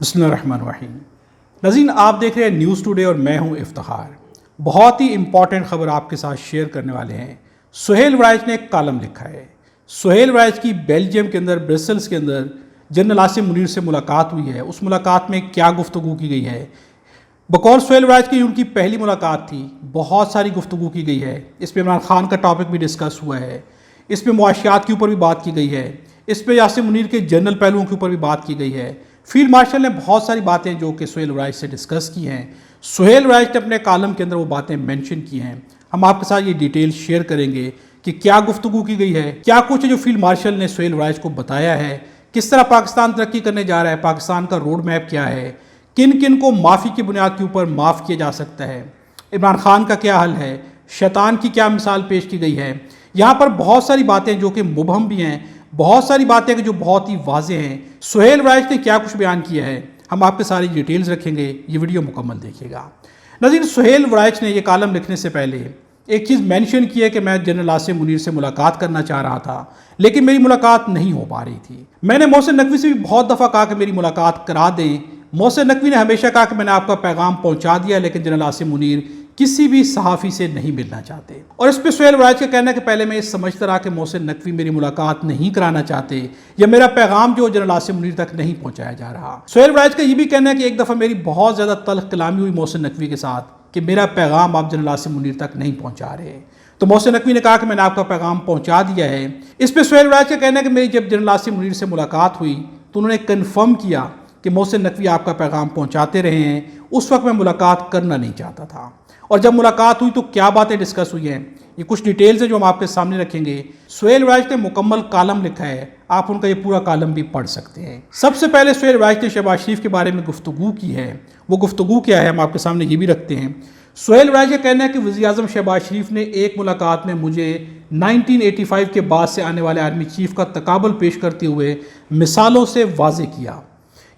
بسم اللہ الرحمن الرحیم۔ ناظرین، آپ دیکھ رہے ہیں نیوز ٹوڈے اور میں ہوں افتخار۔ بہت ہی امپورٹنٹ خبر آپ کے ساتھ شیئر کرنے والے ہیں۔ سہیل ورائچ نے ایک کالم لکھا ہے۔ سہیل ورائچ کی بیلجیم کے اندر برسلز کے اندر جنرل عاصم منیر سے ملاقات ہوئی ہے۔ اس ملاقات میں کیا گفتگو کی گئی ہے؟ بقول سہیل ورائچ کی ان کی پہلی ملاقات تھی، بہت ساری گفتگو کی گئی ہے۔ اس پہ عمران خان کا ٹاپک بھی ڈسکس ہوا ہے، اس پہ معاشیات کے اوپر بھی بات کی گئی ہے، اس پہ عاصم منیر کے جنرل پہلوؤں کے اوپر بھی بات کی گئی ہے۔ فیلڈ مارشل نے بہت ساری باتیں جو کہ سہیل ورائچ سے ڈسکس کی ہیں۔ سہیل ورائچ نے اپنے کالم کے اندر وہ باتیں مینشن کی ہیں۔ ہم آپ کے ساتھ یہ ڈیٹیل شیئر کریں گے کہ کیا گفتگو کی گئی ہے، کیا کچھ جو فیلڈ مارشل نے سہیل ورائچ کو بتایا ہے، کس طرح پاکستان ترقی کرنے جا رہا ہے، پاکستان کا روڈ میپ کیا ہے، کن کن کو معافی کی بنیاد کے اوپر معاف کیا جا سکتا ہے، عمران خان کا کیا حل ہے، شیطان کی کیا مثال پیش کی گئی ہے۔ یہاں پر بہت ساری باتیں جو کہ مبہم بھی ہیں، بہت ساری باتیں جو بہت ہی واضح ہیں۔ سہیل ورائچ نے کیا کچھ بیان کیا ہے، ہم آپ کے ساری ڈیٹیلز رکھیں گے، یہ ویڈیو مکمل دیکھیے گا۔ ناظرین، سہیل ورائچ نے یہ کالم لکھنے سے پہلے ایک چیز مینشن کی ہے کہ میں جنرل عاصم منیر سے ملاقات کرنا چاہ رہا تھا، لیکن میری ملاقات نہیں ہو پا رہی تھی۔ میں نے محسن نقوی سے بھی بہت دفعہ کہا کہ میری ملاقات کرا دیں۔ محسن نقوی نے ہمیشہ کہا کہ میں نے آپ کا پیغام پہنچا دیا، لیکن جنرل عاصم منیر کسی بھی صحافی سے نہیں ملنا چاہتے۔ اور اس پہ سہیل ورائچ کا کہنا ہے کہ پہلے میں یہ سمجھتا رہا کہ محسن نقوی میری ملاقات نہیں کرانا چاہتے، یا میرا پیغام جو جنرل عاصم منیر تک نہیں پہنچایا جا رہا۔ سہیل ورائچ کا یہ بھی کہنا ہے کہ ایک دفعہ میری بہت زیادہ تلخ کلامی ہوئی محسن نقوی کے ساتھ کہ میرا پیغام آپ جنرل عاصم منیر تک نہیں پہنچا رہے، تو محسن نقوی نے کہا کہ میں نے آپ کا پیغام پہنچا دیا ہے۔ اس پہ سہیل ورائچ کا کہنا ہے کہ میری جب جنرل عاصم منیر سے ملاقات ہوئی تو انہوں نے کنفرم کیا کہ محسن نقوی آپ کا پیغام پہنچاتے رہے ہیں۔ اس وقت میں ملاقات کرنا نہیں چاہتا تھا، اور جب ملاقات ہوئی تو کیا باتیں ڈسکس ہوئی ہیں، یہ کچھ ڈیٹیلز ہیں جو ہم آپ کے سامنے رکھیں گے۔ سہیل ورائچ نے مکمل کالم لکھا ہے، آپ ان کا یہ پورا کالم بھی پڑھ سکتے ہیں۔ سب سے پہلے سہیل ورائچ نے شہباز شریف کے بارے میں گفتگو کی ہے۔ وہ گفتگو کیا ہے ہم آپ کے سامنے یہ بھی رکھتے ہیں۔ سہیل ورائچ کا کہنا ہے کہ وزیر اعظم شہباز شریف نے ایک ملاقات میں مجھے 1985 کے بعد سے آنے والے آرمی چیف کا تقابل پیش کرتے ہوئے مثالوں سے واضح کیا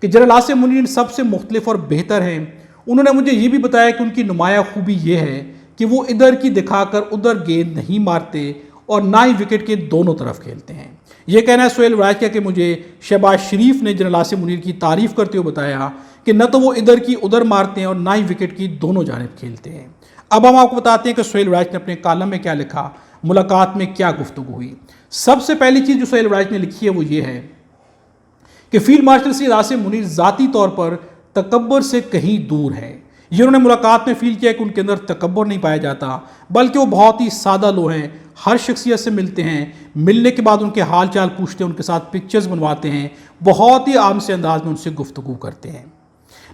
کہ جنرل عاصم منیر سب سے مختلف اور بہتر ہیں۔ انہوں نے مجھے یہ بھی بتایا کہ ان کی نمایاں خوبی یہ ہے کہ وہ ادھر کی دکھا کر ادھر گیند نہیں مارتے اور نہ ہی وکٹ کے دونوں طرف کھیلتے ہیں۔ یہ کہنا ہے سہیل ورائچ کا کہ مجھے شہباز شریف نے جنرل عاصم منیر کی تعریف کرتے ہوئے بتایا کہ نہ تو وہ ادھر کی ادھر مارتے ہیں اور نہ ہی وکٹ کی دونوں جانب کھیلتے ہیں۔ اب ہم آپ کو بتاتے ہیں کہ سہیل ورائچ نے اپنے کالم میں کیا لکھا، ملاقات میں کیا گفتگو ہوئی۔ سب سے پہلی چیز جو سہیل ورائچ نے لکھی ہے وہ یہ ہے کہ فیلڈ مارشل سید عاصم منیر ذاتی طور پر تکبر سے کہیں دور ہے۔ یہ انہوں نے ملاقات میں فیل کیا کہ ان کے اندر تکبر نہیں پایا جاتا، بلکہ وہ بہت ہی سادہ لوگ ہیں، ہر شخصیت سے ملتے ہیں، ملنے کے بعد ان کے حال چال پوچھتے ہیں، ان کے ساتھ پکچرز بنواتے ہیں، بہت ہی عام سے انداز میں ان سے گفتگو کرتے ہیں۔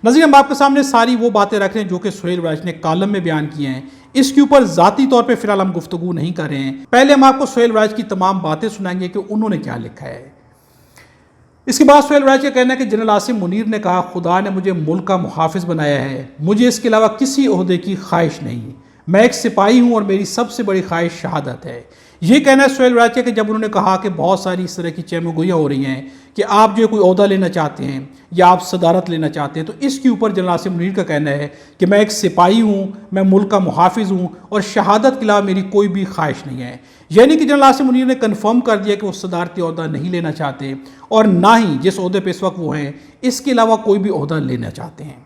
ناظرین، ہم آپ کے سامنے ساری وہ باتیں رکھ رہے ہیں جو کہ سہیل ورائچ نے کالم میں بیان کی ہیں۔ اس کے اوپر ذاتی طور پہ فی الحال ہم گفتگو نہیں کر رہے ہیں۔ پہلے ہم آپ کو سہیل ورائچ کی تمام باتیں سنائیں گے کہ انہوں نے کیا لکھا ہے۔ اس کے بعد سہیل ورائچ کا کہنا ہے کہ جنرل عاصم منیر نے کہا، خدا نے مجھے ملک کا محافظ بنایا ہے، مجھے اس کے علاوہ کسی عہدے کی خواہش نہیں، میں ایک سپاہی ہوں اور میری سب سے بڑی خواہش شہادت ہے۔ یہ کہنا ہے سہیل ورائچ کا کہ جب انہوں نے کہا کہ بہت ساری اس طرح کی چہم گوئیاں ہو رہی ہیں کہ آپ جو کوئی عہدہ لینا چاہتے ہیں یا آپ صدارت لینا چاہتے ہیں، تو اس کے اوپر جنرل عاصم منیر کا کہنا ہے کہ میں ایک سپاہی ہوں، میں ملک کا محافظ ہوں اور شہادت کے علاوہ میری کوئی بھی خواہش نہیں ہے۔ یعنی کہ جنرل عاصم منیر نے کنفرم کر دیا کہ وہ صدارتی عہدہ نہیں لینا چاہتے اور نہ ہی جس عہدے پہ اس وقت وہ ہیں اس کے علاوہ کوئی بھی عہدہ لینا چاہتے ہیں۔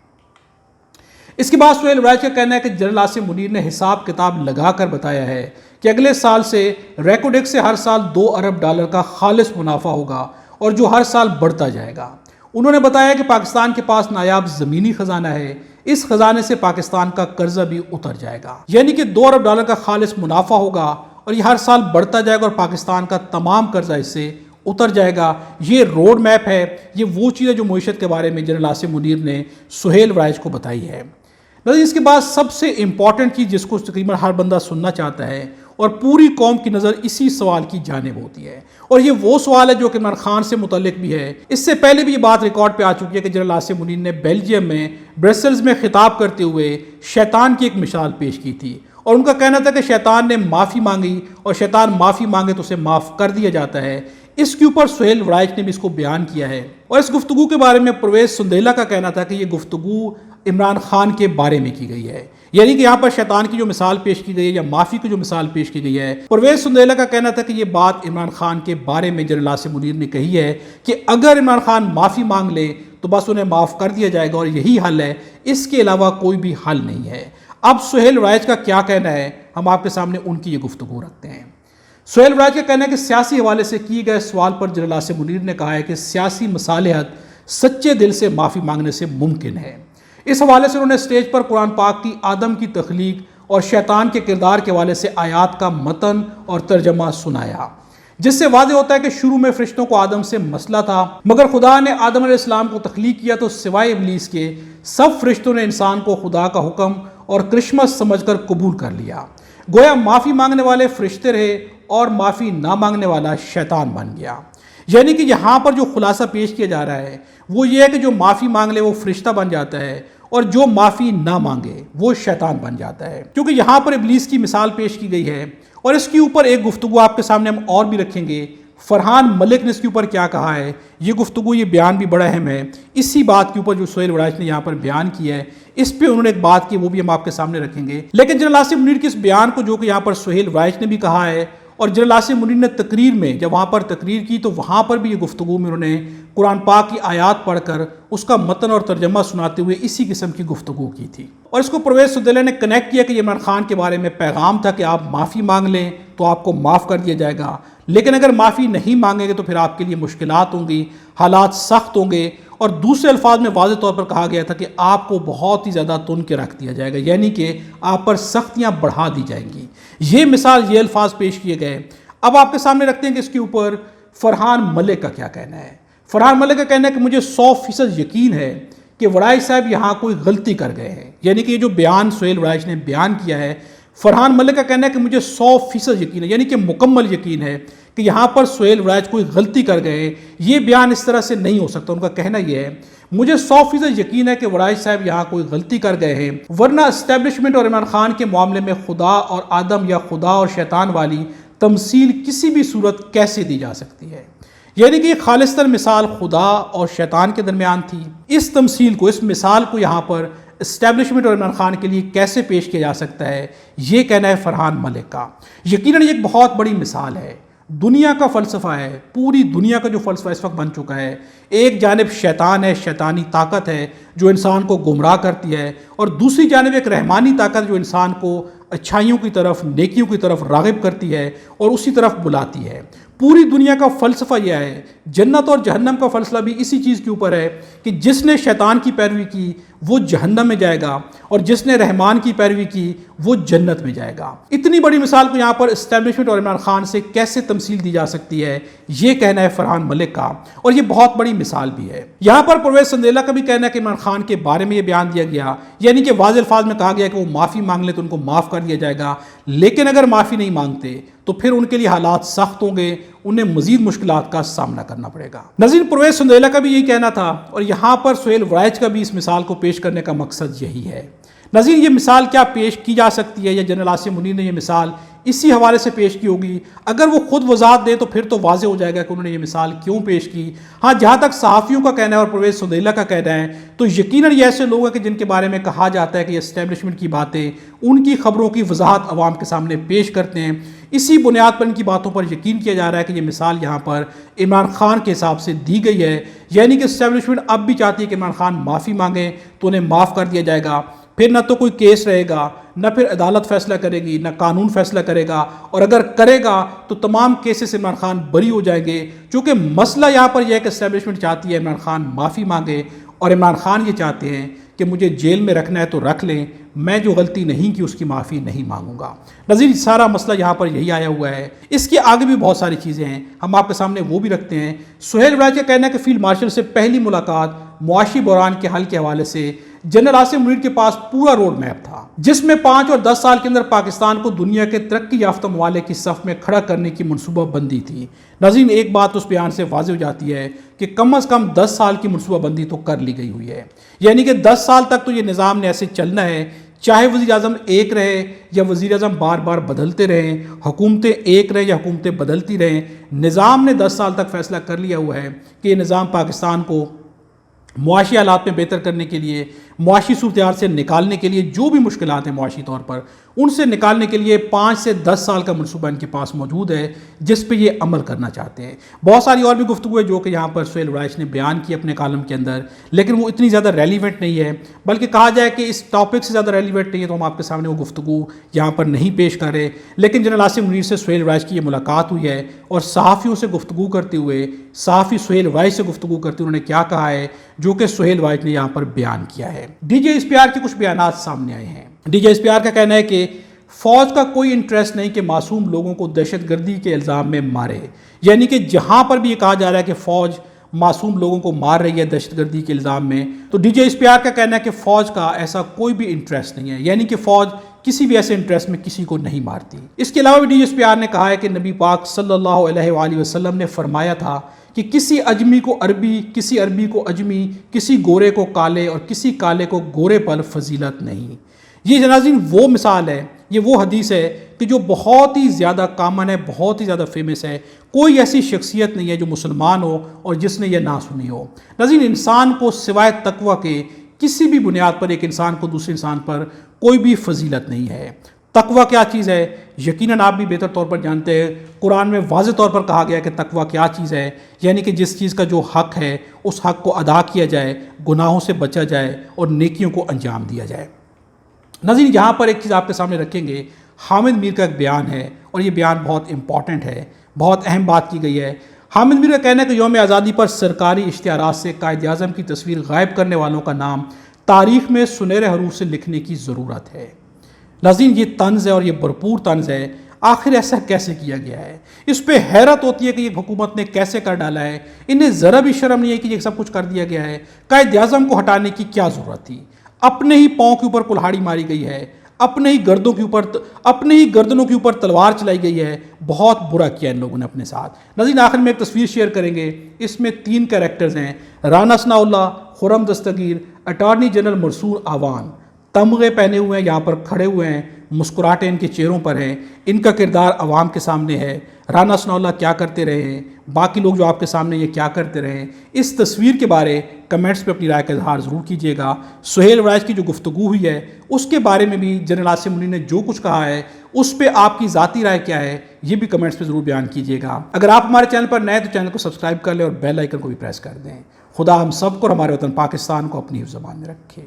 اس کے بعد سہیل ورائچ کا کہنا ہے کہ جنرل عاصم منیر نے حساب کتاب لگا کر بتایا ہے کہ اگلے سال سے ریکوڈیک سے ہر سال $2 ارب کا خالص منافع ہوگا اور جو ہر سال بڑھتا جائے گا۔ انہوں نے بتایا کہ پاکستان کے پاس نایاب زمینی خزانہ ہے، اس خزانے سے پاکستان کا قرضہ بھی اتر جائے گا، یعنی کہ $2 ارب کا خالص منافع ہوگا اور یہ ہر سال بڑھتا جائے گا اور پاکستان کا تمام قرضہ اس سے اتر جائے گا۔ یہ روڈ میپ ہے، یہ وہ چیز ہے جو معیشت کے بارے میں جنرل عاصم منیر نے سہیل ورائچ کو بتائی ہے۔ اس کے بعد سب سے امپورٹنٹ چیز جس کو تقریباً ہر بندہ سننا چاہتا ہے اور پوری قوم کی نظر اسی سوال کی جانب ہوتی ہے، اور یہ وہ سوال ہے جو کہ عمران خان سے متعلق بھی ہے۔ اس سے پہلے بھی یہ بات ریکارڈ پہ آ چکی ہے کہ جنرل عاصم منیر نے بیلجیم میں برسلز میں خطاب کرتے ہوئے شیطان کی ایک مثال پیش کی تھی، اور ان کا کہنا تھا کہ شیطان نے معافی مانگی اور شیطان معافی مانگے تو اسے معاف کر دیا جاتا ہے۔ اس کے اوپر سہیل ورائچ نے بھی اس کو بیان کیا ہے، اور اس گفتگو کے بارے میں پرویز سندیلا کا کہنا تھا کہ یہ گفتگو عمران خان کے بارے میں کی گئی ہے، یعنی کہ یہاں پر شیطان کی جو مثال پیش کی گئی ہے یا معافی کی جو مثال پیش کی گئی ہے، پرویز سندیلا کا کہنا تھا کہ یہ بات عمران خان کے بارے میں جنرل عاصم منیر نے کہی ہے کہ اگر عمران خان معافی مانگ لے تو بس انہیں معاف کر دیا جائے گا اور یہی حل ہے، اس کے علاوہ کوئی بھی حل نہیں ہے۔ اب سہیل رائج کا کیا کہنا ہے، ہم آپ کے سامنے ان کی یہ گفتگو رکھتے ہیں۔ سہیل رائج کا کہنا ہے کہ سیاسی حوالے سے کیے گئے سوال پر جنرل آصف منیر نے کہا ہے کہ سیاسی مصالحت سچے دل سے معافی مانگنے سے ممکن ہے۔ اس حوالے سے انہوں نے اسٹیج پر قرآن پاک کی آدم کی تخلیق اور شیطان کے کردار کے حوالے سے آیات کا متن اور ترجمہ سنایا، جس سے واضح ہوتا ہے کہ شروع میں فرشتوں کو آدم سے مسئلہ تھا، مگر خدا نے آدم علیہ السلام کو تخلیق کیا تو سوائے ابلیس کے سب فرشتوں نے انسان کو خدا کا حکم اور کرشمس سمجھ کر قبول کر لیا۔ گویا معافی مانگنے والے فرشتے رہے اور معافی نہ مانگنے والا شیطان بن گیا۔ یعنی کہ یہاں پر جو خلاصہ پیش کیا جا رہا ہے وہ یہ ہے کہ جو معافی مانگ لے وہ فرشتہ بن جاتا ہے، اور جو معافی نہ مانگے وہ شیطان بن جاتا ہے۔ کیونکہ یہاں پر ابلیس کی مثال پیش کی گئی ہے، اور اس کے اوپر ایک گفتگو آپ کے سامنے ہم اور بھی رکھیں گے۔ فرحان ملک نے اس کے اوپر کیا کہا ہے، یہ گفتگو، یہ بیان بھی بڑا اہم ہے۔ اسی بات کے اوپر جو سہیل رائج نے یہاں پر بیان کیا ہے، اس پہ انہوں نے ایک بات کی، وہ بھی ہم آپ کے سامنے رکھیں گے۔ لیکن جنرل آصف منیر کے اس بیان کو جو کہ یہاں پر سہیل رائج نے بھی کہا ہے، اور جنرل آصف منیر نے تقریر میں جب وہاں پر تقریر کی تو وہاں پر بھی یہ گفتگو میں انہوں نے قرآن پاک کی آیات پڑھ کر اس کا متن اور ترجمہ سناتے ہوئے اسی قسم کی گفتگو کی تھی۔ اور اس کو پرویز سدیلہ نے کنیکٹ کیا کہ یہ عمران خان کے بارے میں پیغام تھا کہ آپ معافی مانگ لیں تو آپ کو معاف کر دیا جائے گا، لیکن اگر معافی نہیں مانگیں گے تو پھر آپ کے لیے مشکلات ہوں گی، حالات سخت ہوں گے، اور دوسرے الفاظ میں واضح طور پر کہا گیا تھا کہ آپ کو بہت ہی زیادہ تن کے رکھ دیا جائے گا، یعنی کہ آپ پر سختیاں بڑھا دی جائیں گی۔ یہ مثال، یہ الفاظ پیش کیے گئے۔ اب آپ کے سامنے رکھتے ہیں کہ اس کے اوپر فرحان ملک کا کیا کہنا ہے۔ فرحان ملک کا کہنا ہے کہ مجھے 100% یقین ہے کہ وڑائچ صاحب یہاں کوئی غلطی کر گئے ہیں، یعنی کہ یہ جو بیان سہیل رائج نے بیان کیا ہے، فرحان ملک کا کہنا ہے کہ مجھے 100% یقین ہے، یعنی کہ مکمل یقین ہے کہ یہاں پر سہیل رائج کوئی غلطی کر گئے ہیں، یہ بیان اس طرح سے نہیں ہو سکتا۔ ان کا کہنا یہ ہے، مجھے 100% یقین ہے کہ وڑائچ صاحب یہاں کوئی غلطی کر گئے ہیں، ورنہ اسٹیبلشمنٹ اور عمران خان کے معاملے میں خدا اور آدم یا خدا اور شیطان والی تمثیل کسی بھی صورت کیسے دی جا سکتی ہے؟ یعنی کہ خالص تر مثال خدا اور شیطان کے درمیان تھی۔ اس تمثیل کو، اس مثال کو یہاں پر اسٹیبلشمنٹ اور عمران خان کے لیے کیسے پیش کیا جا سکتا ہے، یہ کہنا ہے فرحان ملک کا۔ یقیناً یہ ایک بہت بڑی مثال ہے، دنیا کا فلسفہ ہے، پوری دنیا کا جو فلسفہ اس وقت بن چکا ہے۔ ایک جانب شیطان ہے، شیطانی طاقت ہے جو انسان کو گمراہ کرتی ہے، اور دوسری جانب ایک رحمانی طاقت جو انسان کو اچھائیوں کی طرف، نیکیوں کی طرف راغب کرتی ہے اور اسی طرف بلاتی ہے۔ پوری دنیا کا فلسفہ یہ ہے، جنت اور جہنم کا فلسفہ بھی اسی چیز کے اوپر ہے کہ جس نے شیطان کی پیروی کی وہ جہنم میں جائے گا، اور جس نے رحمان کی پیروی کی وہ جنت میں جائے گا۔ اتنی بڑی مثال کو یہاں پر اسٹیبلشمنٹ اور عمران خان سے کیسے تمثیل دی جا سکتی ہے، یہ کہنا ہے فرحان ملک کا، اور یہ بہت بڑی مثال بھی ہے۔ یہاں پر پرویز سندیلہ کا بھی کہنا ہے کہ عمران خان کے بارے میں یہ بیان دیا گیا، یعنی کہ واضح الفاظ میں کہا گیا کہ وہ معافی مانگ لیں تو ان کو معاف کر دیا جائے گا، لیکن اگر معافی نہیں مانگتے تو پھر ان کے لیے حالات سخت ہوں گے، انہیں مزید مشکلات کا سامنا کرنا پڑے گا۔ ناظرین، پرویز سندیلہ کا بھی یہی کہنا تھا، اور یہاں پر سہیل رائج کا بھی اس مثال کو پیش کرنے کا مقصد یہی ہے۔ ناظرین، یہ مثال کیا پیش کی جا سکتی ہے، یا جنرل آصف منیر نے یہ مثال اسی حوالے سے پیش کی ہوگی؟ اگر وہ خود وضاحت دے تو پھر تو واضح ہو جائے گا کہ انہوں نے یہ مثال کیوں پیش کی۔ ہاں، جہاں تک صحافیوں کا کہنا ہے اور پرویز سندیلہ کا کہنا ہے، تو یقیناً یہ ایسے لوگ ہیں کہ جن کے بارے میں کہا جاتا ہے کہ یہ اسٹیبلشمنٹ کی باتیں، ان کی خبروں کی وضاحت عوام کے سامنے پیش کرتے ہیں۔ اسی بنیاد پر ان کی باتوں پر یقین کیا جا رہا ہے کہ یہ مثال یہاں پر عمران خان کے حساب سے دی گئی ہے، یعنی کہ اسٹیبلشمنٹ اب بھی چاہتی ہے کہ عمران خان معافی مانگیں تو انہیں معاف کر دیا جائے گا، پھر نہ تو کوئی کیس رہے گا، نہ پھر عدالت فیصلہ کرے گی، نہ قانون فیصلہ کرے گا، اور اگر کرے گا تو تمام کیسز سے عمران خان بری ہو جائیں گے۔ چونکہ مسئلہ یہاں پر یہ ہے کہ اسٹیبلشمنٹ چاہتی ہے عمران خان معافی مانگے، اور عمران خان یہ چاہتے ہیں کہ مجھے جیل میں رکھنا ہے تو رکھ لیں، میں جو غلطی نہیں کی اس کی معافی نہیں مانگوں گا۔ نظیر، سارا مسئلہ یہاں پر یہی آیا ہوا ہے۔ اس کے آگے بھی بہت ساری چیزیں ہیں، ہم آپ کے سامنے وہ بھی رکھتے ہیں۔ سہیل رائج کا کہنا ہے کہ فیلڈ مارشل سے پہلی ملاقات معاشی بحران کے حل کے حوالے سے جنرل آصف منیر کے پاس پورا روڈ میپ تھا، جس میں 5 اور 10 سال کے اندر پاکستان کو دنیا کے ترقی یافتہ ممالک کی صف میں کھڑا کرنے کی منصوبہ بندی تھی۔ ناظرین، ایک بات اس بیان سے واضح ہو جاتی ہے کہ کم از کم 10 سال کی منصوبہ بندی تو کر لی گئی ہوئی ہے، یعنی کہ 10 سال تک تو یہ نظام نے ایسے چلنا ہے، چاہے وزیر اعظم ایک رہے یا وزیر اعظم بار بار بدلتے رہیں، حکومتیں ایک رہیں یا حکومتیں بدلتی رہیں، نظام نے 10 سال تک فیصلہ کر لیا ہوا ہے کہ یہ نظام پاکستان کو معاشی حالات میں بہتر کرنے کے لیے، معاشی صورتحال سے نکالنے کے لیے جو بھی مشکلات ہیں معاشی طور پر، ان سے نکالنے کے لیے 5 سے 10 سال کا منصوبہ ان کے پاس موجود ہے جس پہ یہ عمل کرنا چاہتے ہیں۔ بہت ساری اور بھی گفتگو ہے جو کہ یہاں پر سہیل ورائچ نے بیان کی اپنے کالم کے اندر، لیکن وہ اتنی زیادہ ریلیونٹ نہیں ہے، بلکہ کہا جائے کہ اس ٹاپک سے زیادہ ریلیونٹ نہیں ہے تو ہم آپ کے سامنے وہ گفتگو یہاں پر نہیں پیش کر رہے۔ لیکن جنرل عاصم منیر سے سہیل ورائچ کی یہ ملاقات ہوئی ہے، اور صحافیوں سے گفتگو کرتے ہوئے، صحافی سہیل ورائچ سے گفتگو کرتے ہوئے انہوں نے کیا کہا ہے جو کہ سہیل ورائچ نے یہاں پر بیان کیا ہے۔ D J S P R کے کچھ بیانات سامنے آئے ہیں۔ D J S P R کا کہنا ہے کہ فوج کا کوئی انٹرسٹ نہیں کہ معصوم لوگوں کو دہشت گردی کے الزام میں مارے، یعنی کہ جہاں پر بھی یہ کہا جا رہا ہے کہ فوج معصوم لوگوں کو مار رہی ہے دہشت گردی کے الزام میں، تو D J S P R کا کہنا ہے کہ فوج کا ایسا کوئی بھی انٹرسٹ نہیں ہے، یعنی کہ فوج کسی بھی ایسے انٹرسٹ میں کسی کو نہیں مارتی۔ اس کے علاوہ بھی D J S P R نے کہا ہے کہ نبی پاک صلی اللہ علیہ وآلہ وسلم نے فرمایا تھا کہ کسی اجمی کو عربی، کسی عربی کو اجمی، کسی گورے کو کالے اور کسی کالے کو گورے پر فضیلت نہیں۔ یہ ناظرین وہ مثال ہے، یہ وہ حدیث ہے کہ جو بہت ہی زیادہ کامن ہے، بہت ہی زیادہ فیمس ہے۔ کوئی ایسی شخصیت نہیں ہے جو مسلمان ہو اور جس نے یہ نہ سنی ہو۔ ناظرین، انسان کو سوائے تقوی کے کسی بھی بنیاد پر ایک انسان کو دوسرے انسان پر کوئی بھی فضیلت نہیں ہے۔ تقوی کیا چیز ہے؟ یقیناً آپ بھی بہتر طور پر جانتے ہیں، قرآن میں واضح طور پر کہا گیا ہے کہ تقوی کیا چیز ہے، یعنی کہ جس چیز کا جو حق ہے اس حق کو ادا کیا جائے، گناہوں سے بچا جائے اور نیکیوں کو انجام دیا جائے۔ ناظرین، یہاں پر ایک چیز آپ کے سامنے رکھیں گے، حامد میر کا ایک بیان ہے اور یہ بیان بہت امپورٹنٹ ہے، بہت اہم بات کی گئی ہے۔ حامد میر کا کہنا ہے کہ یوم آزادی پر سرکاری اشتہارات سے قائد اعظم کی تصویر غائب کرنے والوں کا نام تاریخ میں سنہرے حروف سے لکھنے کی ضرورت ہے۔ ناظرین، یہ طنز ہے اور یہ بھرپور طنز ہے۔ آخر ایسا کیسے کیا گیا ہے؟ اس پہ حیرت ہوتی ہے کہ یہ حکومت نے کیسے کر ڈالا ہے۔ انہیں ذرا بھی شرم نہیں ہے کہ یہ سب کچھ کر دیا گیا ہے۔ قائد اعظم کو ہٹانے کی کیا ضرورت تھی؟ اپنے ہی پاؤں کے اوپر کلہاڑی ماری گئی ہے، اپنے ہی گردنوں کے اوپر تلوار چلائی گئی ہے۔ بہت برا کیا ان لوگوں نے اپنے ساتھ۔ ناظرین، آخر میں ایک تصویر شیئر کریں گے، اس میں 3 کریکٹرز ہیں، رانا ثناء اللہ، خرم دستگیر، اٹارنی جنرل مرسول آوان، تمغے پہنے ہوئے ہیں، یہاں پر کھڑے ہوئے ہیں، مسکراہٹیں ان کے چہروں پر ہیں، ان کا کردار عوام کے سامنے ہے۔ رانا ثناء اللہ کیا کرتے رہے ہیں، باقی لوگ جو آپ کے سامنے یہ کیا کرتے رہے ہیں، اس تصویر کے بارے کمنٹس پہ اپنی رائے کا اظہار ضرور کیجیے گا۔ سہیل ورائچ کی جو گفتگو ہوئی ہے اس کے بارے میں بھی جنرل عاصم منیر نے جو کچھ کہا ہے اس پہ آپ کی ذاتی رائے کیا ہے، یہ بھی کمنٹس پہ ضرور بیان کیجیے گا۔ اگر آپ ہمارے چینل پر نئے تو چینل کو سبسکرائب کر لیں اور بیل آئیکن کو بھی پریس کر دیں۔ خدا ہم سب کو اور ہمارے وطن پاکستان کو اپنی حفظ امان میں رکھے۔